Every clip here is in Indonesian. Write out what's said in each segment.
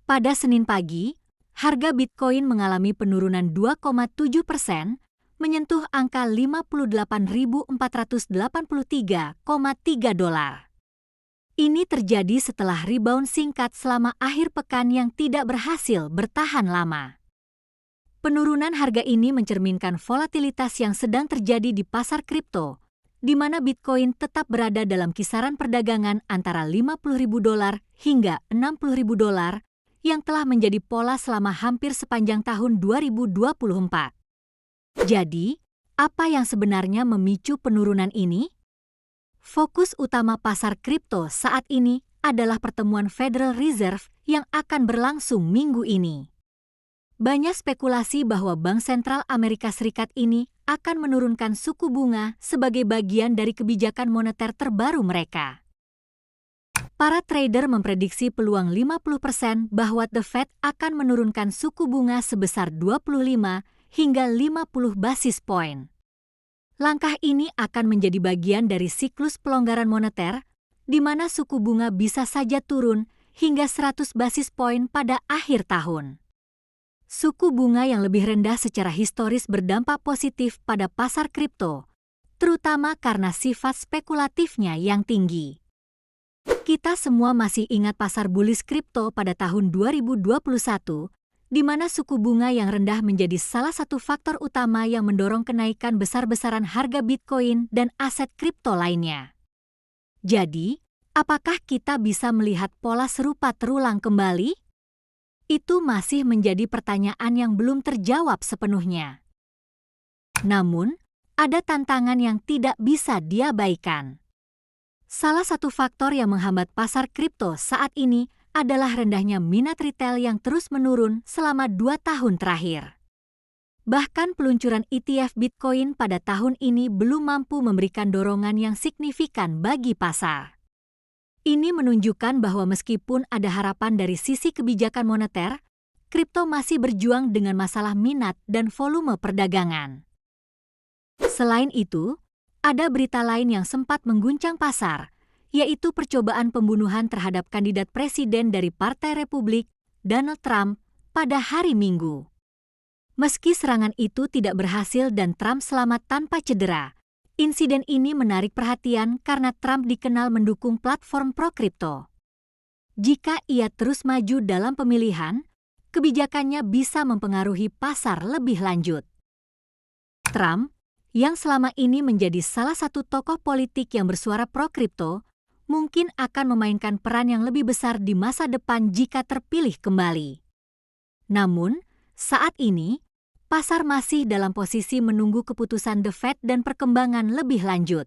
Pada Senin pagi, harga Bitcoin mengalami penurunan 2,7%, menyentuh angka $58.483,3. Ini terjadi setelah rebound singkat selama akhir pekan yang tidak berhasil bertahan lama. Penurunan harga ini mencerminkan volatilitas yang sedang terjadi di pasar kripto, di mana Bitcoin tetap berada dalam kisaran perdagangan antara $50.000 hingga $60.000 yang telah menjadi pola selama hampir sepanjang tahun 2024. Jadi, apa yang sebenarnya memicu penurunan ini? Fokus utama pasar kripto saat ini adalah pertemuan Federal Reserve yang akan berlangsung minggu ini. Banyak spekulasi bahwa Bank Sentral Amerika Serikat ini akan menurunkan suku bunga sebagai bagian dari kebijakan moneter terbaru mereka. Para trader memprediksi peluang 50% bahwa The Fed akan menurunkan suku bunga sebesar 25 hingga 50 basis point. Langkah ini akan menjadi bagian dari siklus pelonggaran moneter, di mana suku bunga bisa saja turun hingga 100 basis point pada akhir tahun. Suku bunga yang lebih rendah secara historis berdampak positif pada pasar kripto, terutama karena sifat spekulatifnya yang tinggi. Kita semua masih ingat pasar bullish kripto pada tahun 2021, di mana suku bunga yang rendah menjadi salah satu faktor utama yang mendorong kenaikan besar-besaran harga Bitcoin dan aset kripto lainnya. Jadi, apakah kita bisa melihat pola serupa terulang kembali? Itu masih menjadi pertanyaan yang belum terjawab sepenuhnya. Namun, ada tantangan yang tidak bisa diabaikan. Salah satu faktor yang menghambat pasar kripto saat ini adalah rendahnya minat retail yang terus menurun selama 2 tahun terakhir. Bahkan peluncuran ETF Bitcoin pada tahun ini belum mampu memberikan dorongan yang signifikan bagi pasar. Ini menunjukkan bahwa meskipun ada harapan dari sisi kebijakan moneter, kripto masih berjuang dengan masalah minat dan volume perdagangan. Selain itu, ada berita lain yang sempat mengguncang pasar, yaitu percobaan pembunuhan terhadap kandidat presiden dari Partai Republik, Donald Trump, pada hari Minggu. Meski serangan itu tidak berhasil dan Trump selamat tanpa cedera, insiden ini menarik perhatian karena Trump dikenal mendukung platform pro-kripto. Jika ia terus maju dalam pemilihan, kebijakannya bisa mempengaruhi pasar lebih lanjut. Trump, yang selama ini menjadi salah satu tokoh politik yang bersuara pro-kripto, mungkin akan memainkan peran yang lebih besar di masa depan jika terpilih kembali. Namun, saat ini, pasar masih dalam posisi menunggu keputusan The Fed dan perkembangan lebih lanjut.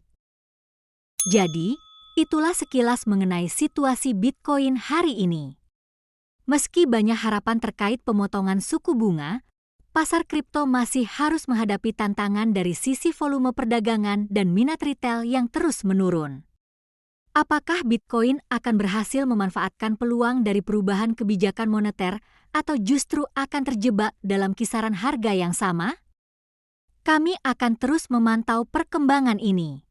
Jadi, itulah sekilas mengenai situasi Bitcoin hari ini. Meski banyak harapan terkait pemotongan suku bunga, pasar kripto masih harus menghadapi tantangan dari sisi volume perdagangan dan minat retail yang terus menurun. Apakah Bitcoin akan berhasil memanfaatkan peluang dari perubahan kebijakan moneter atau justru akan terjebak dalam kisaran harga yang sama? Kami akan terus memantau perkembangan ini.